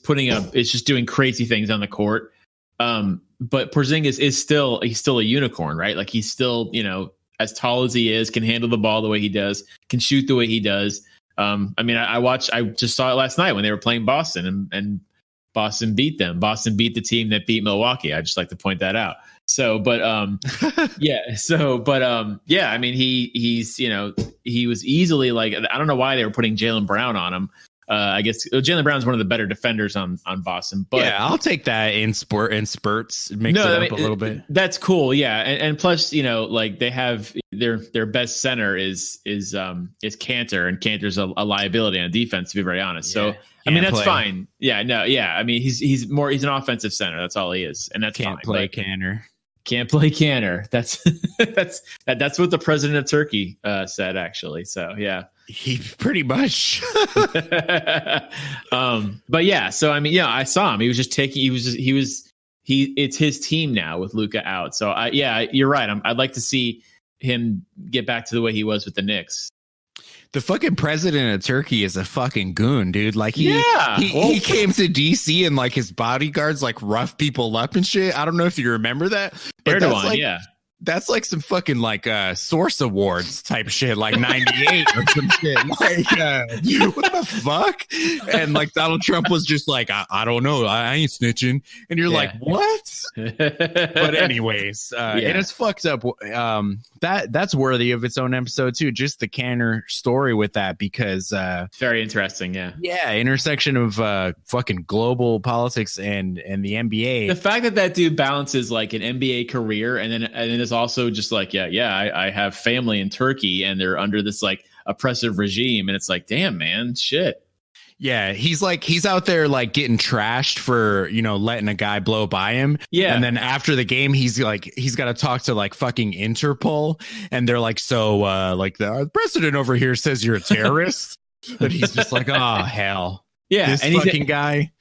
putting up, is just doing crazy things on the court. But Porzingis he's still a unicorn, right? Like he's still, you know, as tall as he is, can handle the ball the way he does, can shoot the way he does. I just saw it last night when they were playing Boston and Boston beat them. Boston beat the team that beat Milwaukee. I just like to point that out. So, but I mean, he's, you know, he was easily like, I don't know why they were putting Jaylen Brown on him. I guess Jaylen Brown's one of the better defenders on Boston. But yeah, I'll take that in spurts, mix it up a little bit. That's cool. Yeah, and plus, like they have their best center is Cantor, and Cantor's a liability on defense, to be very honest. So I mean, that's fine. Yeah, no, yeah. I mean, he's an offensive center. That's all he is, and that's can't fine. Play Cantor. Can't play Cantor. That's that's what the president of Turkey said, actually. So yeah, he pretty much. But yeah, so I mean, yeah, I saw him. He was just taking. It's his team now with Luka out. So you're right. I'd like to see him get back to the way he was with the Knicks. The fucking president of Turkey is a fucking goon, dude. Like he came to DC and like his bodyguards like rough people up and shit. I don't know if you remember that. But Erdogan, that's like some fucking like Source Awards type shit, like 98 or some shit. Like what the fuck? And like Donald Trump was just like, I don't know, I ain't snitching. And you're like, what? But anyways, and it's fucked up. That's worthy of its own episode too. Just the Cantor story with that, because very interesting. Yeah, intersection of fucking global politics and the NBA. The fact that dude balances like an NBA career and then is also just like I have family in Turkey and they're under this like oppressive regime, and it's like, damn, man, shit. Yeah, he's out there like getting trashed for, letting a guy blow by him. Yeah. And then after the game, he's got to talk to like fucking Interpol. And they're like, so like the president over here says you're a terrorist. But he's just like, oh, hell. Yeah. This fucking guy.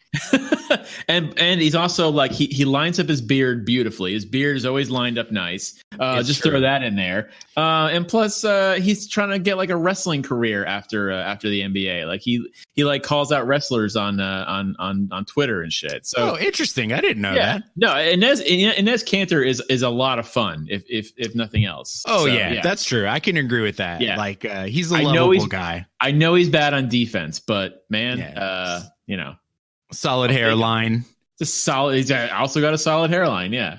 and he's also like he lines up his beard beautifully. His beard is always lined up nice. Just throw that in there. And plus he's trying to get like a wrestling career after the NBA. Like he like calls out wrestlers on Twitter and shit. So interesting. I didn't know that. No, Inez Cantor is a lot of fun if nothing else. That's true. I can agree with that. Yeah. Like he's a lovable guy. I know he's bad on defense, but man, solid hairline. Just solid. He's also got a solid hairline. Yeah.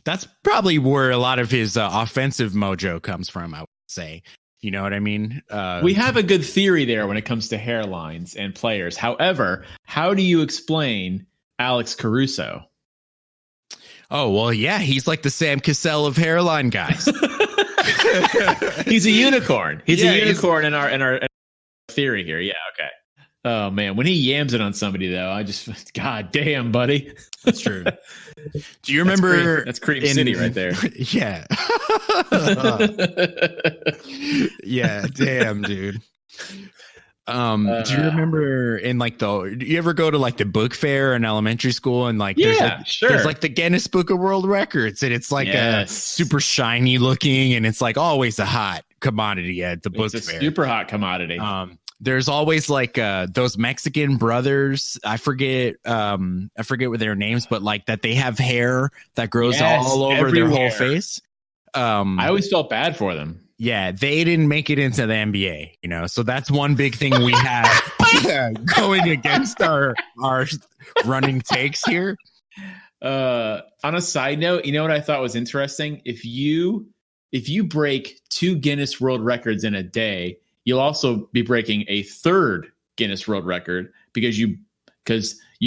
That's probably where a lot of his offensive mojo comes from, I would say. You know what I mean? We have a good theory there when it comes to hairlines and players. However, how do you explain Alex Caruso? Oh, well, yeah, he's like the Sam Cassell of hairline guys. He's a unicorn. He's a unicorn in our theory here. Yeah. Okay. Oh man, when he yams it on somebody though, I just, god damn, buddy. That's true. Do you remember? That's Cream City right there. Yeah. Yeah. Damn, dude. Do you remember do you ever go to like the book fair in elementary school and like there's like the Guinness Book of World Records, and it's like a super shiny looking, and it's like always a hot commodity at the book fair. Super hot commodity. There's always like those Mexican brothers. I forget what their names, but like that they have hair that grows all over everywhere. Their whole face. I always felt bad for them. Yeah, they didn't make it into the NBA, so that's one big thing we have going against our running takes here. On a side note, you know what I thought was interesting? If you break 2 Guinness World Records in a day, you'll also be breaking a 3rd Guinness World Record because you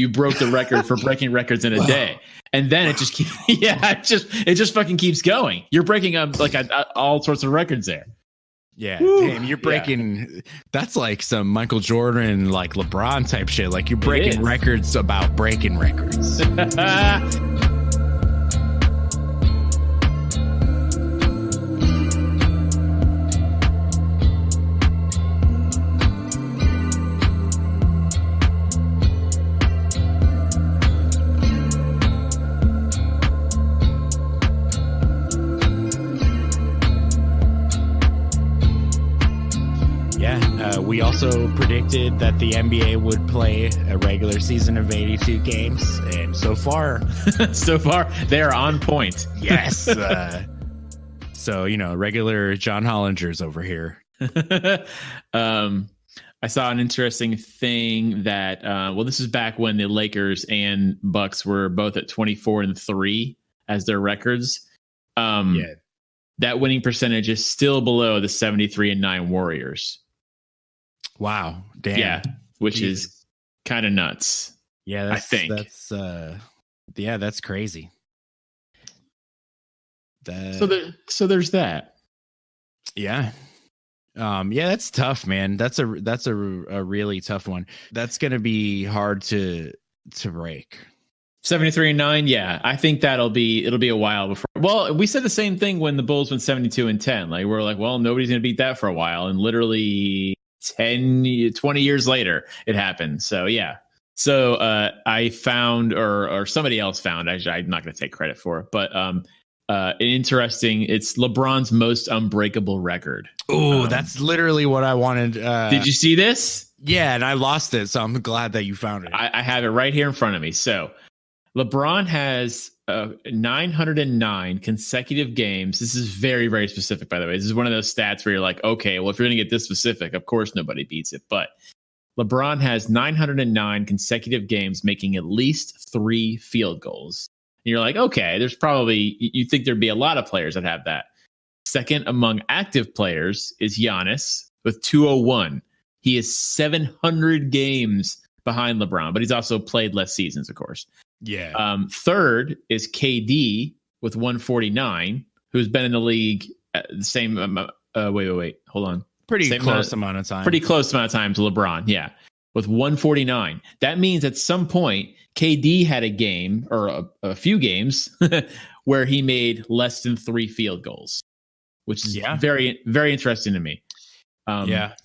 broke the record for breaking records in a day. And then it just fucking keeps going. You're breaking all sorts of records there. Yeah. Woo. Damn, you're breaking that's like some Michael Jordan, like LeBron type shit. Like you're breaking records about breaking records. We also predicted that the NBA would play a regular season of 82 games, and so far they are on point. Yes. So regular John Hollingers over here. I saw an interesting thing that this is back when the Lakers and Bucks were both at 24-3 as their records. That winning percentage is still below the 73-9 Warriors. Wow. Damn. Yeah, which Jesus. is kind of nuts. Yeah, I think that's crazy. So there's that. Yeah. Yeah, that's tough, man. That's a really tough one. That's gonna be hard to break. 73-9, yeah. I think it'll be a while before. Well, we said the same thing when the Bulls went 72-10. Like we're like, well, nobody's gonna beat that for a while, and literally 20 years later, it happened. So yeah. So I found, or somebody else found. Actually, I'm not gonna take credit for it, but interesting. It's LeBron's most unbreakable record. Oh, that's literally what I wanted. Did you see this? Yeah, and I lost it, so I'm glad that you found it. I have it right here in front of me. So LeBron has 909 consecutive games. This is very, very specific, by the way. This is one of those stats where you're like, okay, well, if you're going to get this specific, of course nobody beats it. But LeBron has 909 consecutive games making at least 3 field goals. And you're like, okay, there's probably, you think there'd be a lot of players that have that. Second among active players is Giannis with 201. He is 700 games behind LeBron, but he's also played less seasons, of course. Yeah. Third is KD with 149, who's been in the league the same. Wait, hold on. Pretty close amount of time. Pretty close amount of time to LeBron. Yeah, with 149. That means at some point KD had a game or a few games where he made less than 3 field goals, which is very, very interesting to me.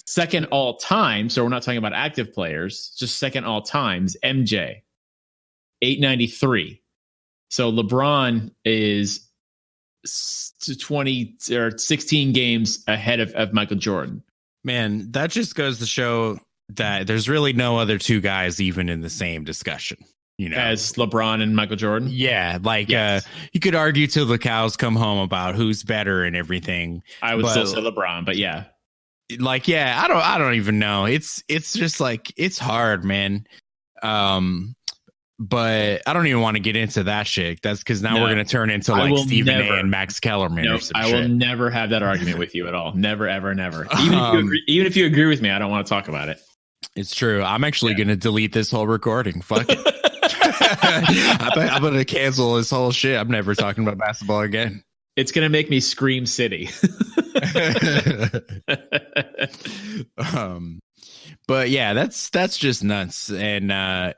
Second all time. So we're not talking about active players, just second all times. MJ, 893. So LeBron is 20 or 16 games ahead of Michael Jordan. Man, that just goes to show that there's really no other two guys even in the same discussion, you know, as LeBron and Michael Jordan. Yeah, like you could argue till the cows come home about who's better and everything. I would still say LeBron, but yeah. Like, yeah, I don't even know. It's just like, it's hard, man. But I don't even want to get into that shit. That's because now we're going to turn into like Stephen A. and Max Kellerman or some shit. I will never have that argument with you at all. Never, ever, never. Even if you agree with me, I don't want to talk about it. It's true. I'm actually going to delete this whole recording. Fuck it. I'm going to cancel this whole shit. I'm never talking about basketball again. It's going to make me scream City. But yeah, that's just nuts. And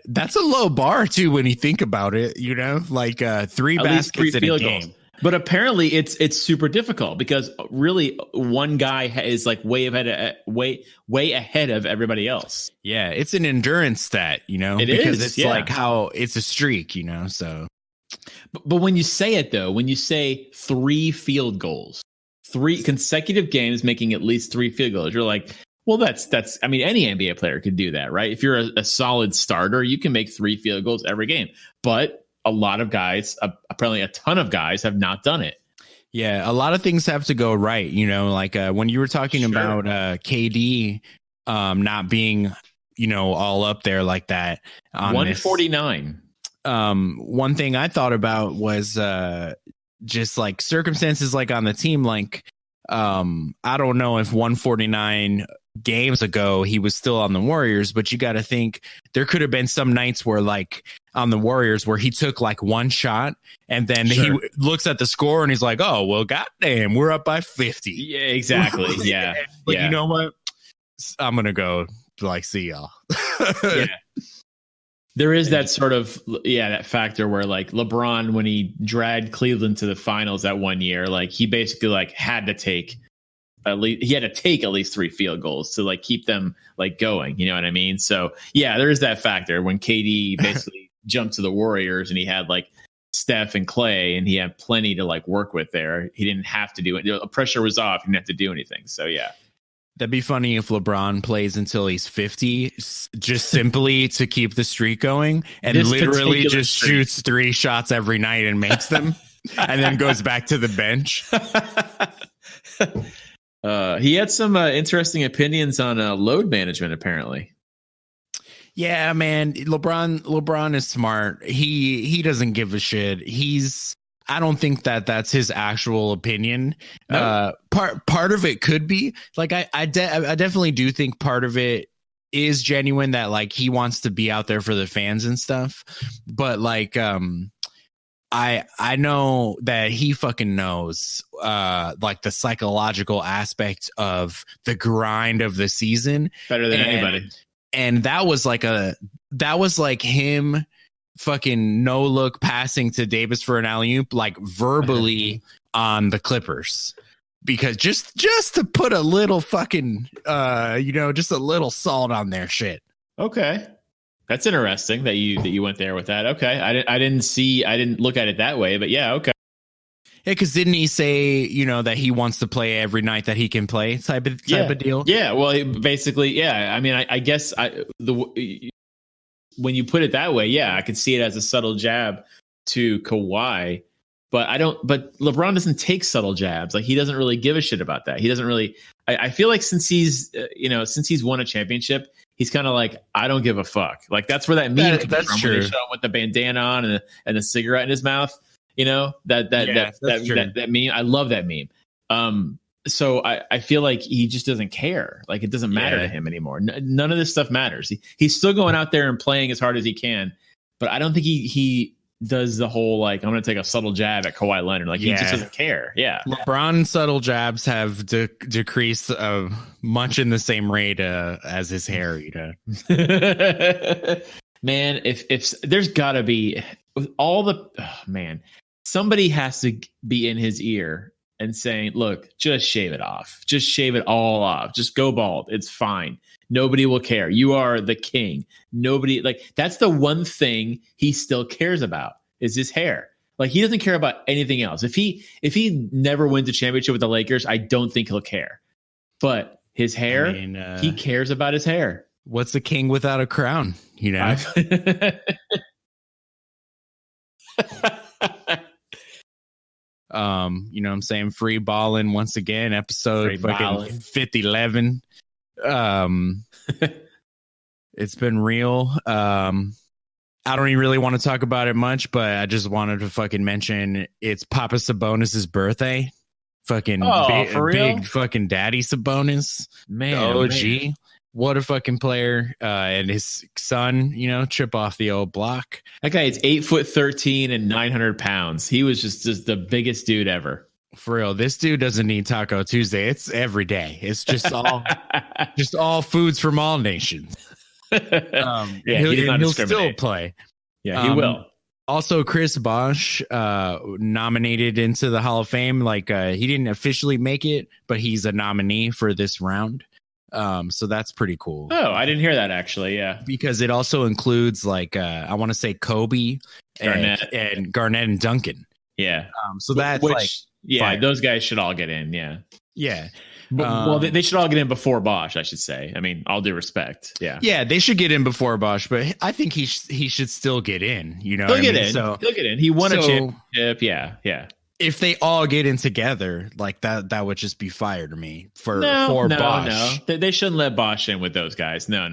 that's a low bar too when you think about it, you know, like 3 baskets in a game. Goals. But apparently it's super difficult because really one guy is like way ahead of everybody else. Yeah, it's an endurance stat, you know, it's like how it's a streak, you know, so. But when you say it, though, when you say 3 field goals, 3 consecutive games making at least 3 field goals, you're like, well, that's I mean, any NBA player could do that, right? If you're a solid starter, you can make 3 field goals every game. But a lot of guys, apparently a ton of guys, have not done it. Yeah, a lot of things have to go right, you know, like when you were talking about KD not being, you know, all up there like that. 149. One thing I thought about was just like circumstances like on the team, like I don't know if 149 games ago he was still on the Warriors, but you got to think there could have been some nights where like on the Warriors where he took like one shot and then he looks at the score and he's like, oh, well, goddamn, we're up by 50. Yeah, exactly. Yeah. But you know what? I'm going to go like, see y'all. Yeah. There is that sort of, that factor where like LeBron, when he dragged Cleveland to the finals that one year, like he basically like had to take at least 3 field goals to like keep them like going. You know what I mean? So yeah, there is that factor when KD basically jumped to the Warriors and he had like Steph and Clay and he had plenty to like work with there. He didn't have to do it. The pressure was off. He didn't have to do anything. So yeah. That'd be funny if LeBron plays until he's 50, just simply to keep the streak going, and literally just shoots 3 shots every night and makes them, and then goes back to the bench. He had some interesting opinions on load management, apparently. Yeah, man, LeBron is smart. He doesn't give a shit. He's I don't think that that's his actual opinion. No. Part of it could be like I definitely do think part of it is genuine, that like he wants to be out there for the fans and stuff. But like I know that he fucking knows like the psychological aspect of the grind of the season better than anybody. And that was like him fucking no look passing to Davis for an alley-oop, like verbally on the Clippers, because just to put a little fucking just a little salt on their shit. Okay, that's interesting that you went there with that. Okay, I didn't look at it that way, but yeah, okay. Yeah, because didn't he say that he wants to play every night that he can play type of deal? Yeah, well, basically, yeah. I mean, I guess when you put it that way, yeah, I could see it as a subtle jab to Kawhi, but But LeBron doesn't take subtle jabs. Like, he doesn't really give a shit about that. He doesn't really. I feel like since he's won a championship, he's kind of like, I don't give a fuck. Like, that's where that meme comes that's from. True. When they show him with the bandana on and the cigarette in his mouth. That meme. I love that meme. So I feel like he just doesn't care. Like, it doesn't matter to him anymore. None of this stuff matters. He's still going out there and playing as hard as he can, but I don't think he does the whole, like, I'm going to take a subtle jab at Kawhi Leonard. Like, he just doesn't care. Yeah. LeBron's subtle jabs have decreased much in the same rate as his hair. Man, if there's gotta be, with all the somebody has to be in his ear and saying, look, just shave it off. Just shave it all off. Just go bald. It's fine. Nobody will care. You are the king. Nobody, like, that's the one thing he still cares about is his hair. Like, he doesn't care about anything else. If he never wins a championship with the Lakers, I don't think he'll care. But his hair, he cares about his hair. What's a king without a crown? What I'm saying? Free balling once again, episode fucking 5011. It's been real. I don't even really want to talk about it much, but I just wanted to fucking mention it's Papa Sabonis's birthday. Fucking big fucking daddy Sabonis. Man, OG. Man. What a fucking player. And his son, chip off the old block. That guy is 8'13" and 900 pounds. He was just the biggest dude ever. For real. This dude doesn't need Taco Tuesday. It's every day. It's just all foods from all nations. He'll still play. Yeah, he will. Also, Chris Bosh nominated into the Hall of Fame. Like, he didn't officially make it, but he's a nominee for this round. So that's pretty cool. Oh, I didn't hear that actually. Yeah, because it also includes like I want to say Kobe, Garnett and Duncan. Yeah. So that's fire. Those guys should all get in. Yeah. Yeah. Well, they should all get in before Bosh, I should say. I mean, all due respect. Yeah. Yeah, they should get in before Bosh, but I think he should still get in. He'll get in. So he'll get in. He won a championship. Yeah. Yeah. If they all get in together, like that would just be fire to me for Bosh. No. They shouldn't let Bosh in with those guys. No.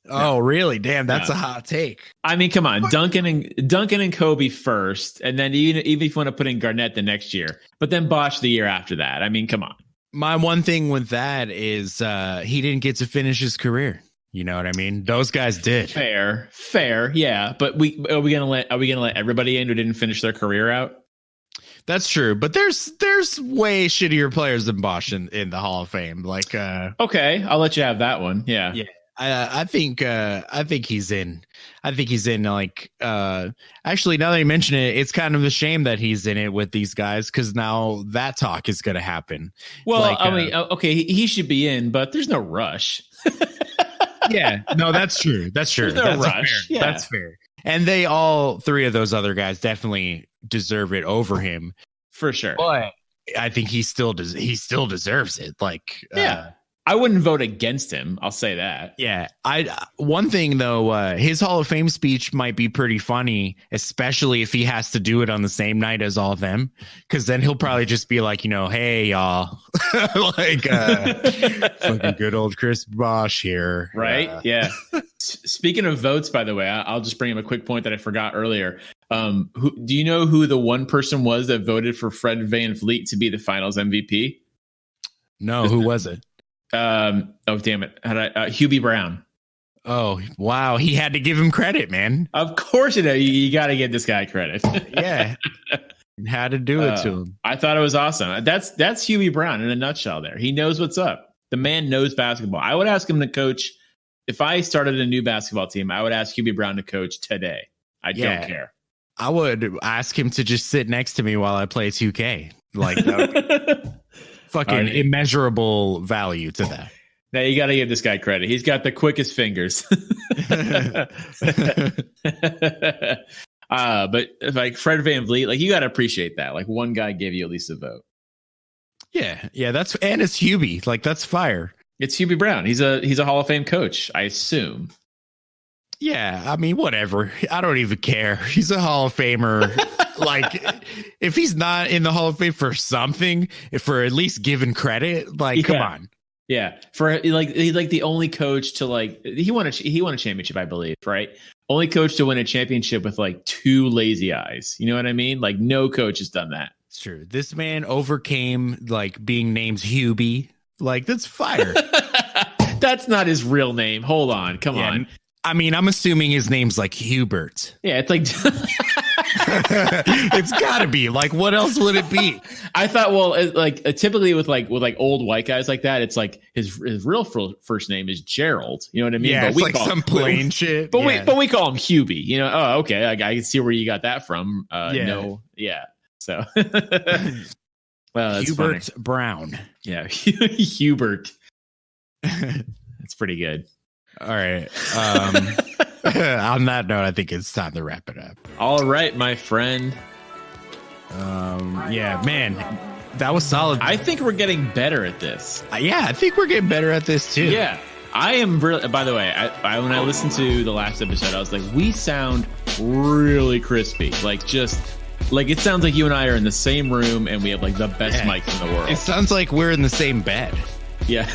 Oh, really? Damn, that's a hot take. I mean, come on, Duncan and Kobe first, and then even if you want to put in Garnett the next year, but then Bosh the year after that. I mean, come on. My one thing with that is he didn't get to finish his career. You know what I mean? Those guys did. Fair, yeah. But are we gonna let everybody in who didn't finish their career out? That's true, but there's way shittier players than Bosh in the Hall of Fame. Like, okay, I'll let you have that one. Yeah. I think he's in. I think he's in. Like, actually, now that you mention it, it's kind of a shame that he's in it with these guys because now that talk is going to happen. Well, like, I mean, okay, he should be in, but there's no rush. Yeah, no, that's true. That's true. There's no rush. Fair. Yeah. That's fair. And all three of those other guys definitely deserve it over him for sure. But I think he still deserves it. Like, I wouldn't vote against him. I'll say that. Yeah. One thing though, his Hall of Fame speech might be pretty funny, especially if he has to do it on the same night as all of them. Cause then he'll probably just be like, hey y'all, like, fucking good old Chris Bosh here. Right. Yeah. Speaking of votes, by the way, I'll just bring up a quick point that I forgot earlier. Do you know who the one person was that voted for Fred VanVleet to be the Finals MVP? No, who was it? Oh damn it! Hubie Brown. Oh wow, he had to give him credit, man. Of course, you got to give this guy credit. Yeah, had to do it to him. I thought it was awesome. That's Hubie Brown in a nutshell. There, he knows what's up. The man knows basketball. I would ask him to coach. If I started a new basketball team, I would ask Hubie Brown to coach today. I don't care. I would ask him to just sit next to me while I play 2K. Like, fucking immeasurable value to that. Now you got to give this guy credit. He's got the quickest fingers. But like Fred VanVleet, like you got to appreciate that. Like one guy gave you at least a vote. Yeah, it's Hubie. Like that's fire. It's Hubie Brown. He's a Hall of Fame coach, I assume. Yeah, I mean, whatever. I don't even care. He's a Hall of Famer. Like, if he's not in the Hall of Fame for something, if for at least giving credit, like, come on. Yeah, for he's like the only coach to he won a championship, I believe, right? Only coach to win a championship with like 2 lazy eyes. You know what I mean? Like no coach has done that. It's true. This man overcame like being named Hubie. Like that's fire. That's not his real name. Hold on, come on. I mean, I'm assuming his name's like Hubert. Yeah, it's like it's gotta be. Like, what else would it be? I thought, well, typically with old white guys like that, it's like his real first name is Gerald. You know what I mean? Yeah, but it's like some plain shit. But we call him Hubie. You know? Oh, okay. I can see where you got that from. No, yeah. So, well, Hubert Brown. Yeah, Hubert. That's pretty good. All right. On that note, I think it's time to wrap it up. All right, my friend. Yeah, man, that was solid. I think we're getting better at this. Yeah, I think we're getting better at this too. Yeah, I am really. By the way, I when I listened to the last episode, I was like, we sound really crispy. Like just like it sounds like you and I are in the same room and we have like the best mics in the world. It sounds like we're in the same bed. Yeah.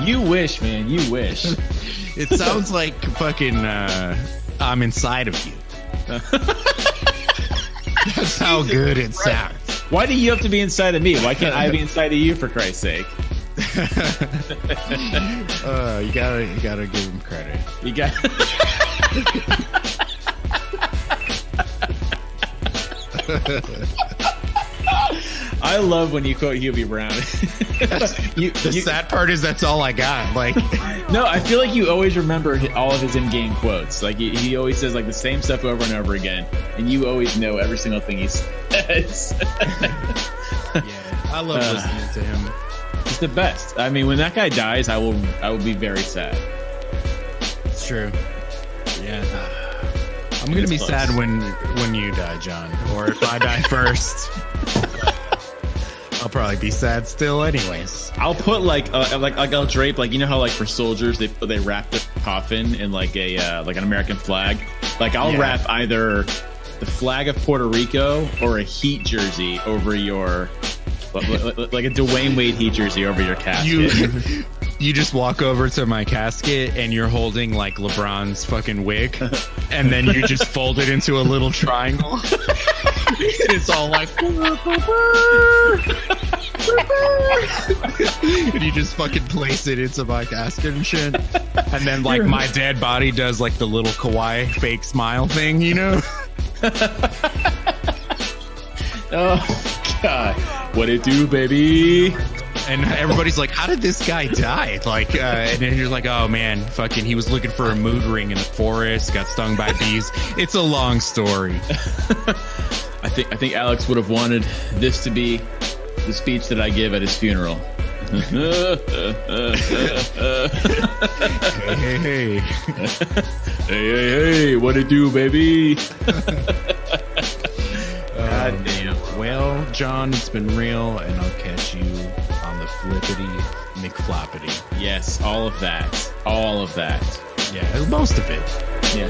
You wish, man. You wish. It sounds like fucking I'm inside of you. That's how good it sounds. Why do you have to be inside of me? Why can't I be inside of you, for Christ's sake? You gotta give him credit. You got. I love when you quote Hubie Brown. The sad part is that's all I got. Like, no, I feel like you always remember all of his in-game quotes. Like he always says like the same stuff over and over again, and you always know every single thing he says. Yeah, I love listening to him. He's the best. I mean, when that guy dies, I will be very sad. It's true. Yeah. I'm gonna be sad when you die, John, or if I die first. I'll probably be sad still, anyways. I'll put like I'll drape like, you know how like for soldiers they wrap the coffin in like a like an American flag. Like I'll wrap either the flag of Puerto Rico or a Heat jersey over your like a Dwayne Wade Heat jersey over your casket. You just walk over to my casket and you're holding like LeBron's fucking wig, and then you just fold it into a little triangle. It's all like, and you just fucking place it into my casket and shit. And then like my dead body does like the little Kawhi fake smile thing, you know? Oh God, what it do, baby? And everybody's like, how did this guy die? Like, and then you're like, oh man, fucking, he was looking for a mood ring in the forest, got stung by bees. It's a long story. I think Alex would have wanted this to be the speech that I give at his funeral. Hey. Hey, what it do, baby? God damn. Well, John, it's been real, and I'll catch you on the flippity McFloppity. Yes, all of that. Yeah, most of it. Yeah.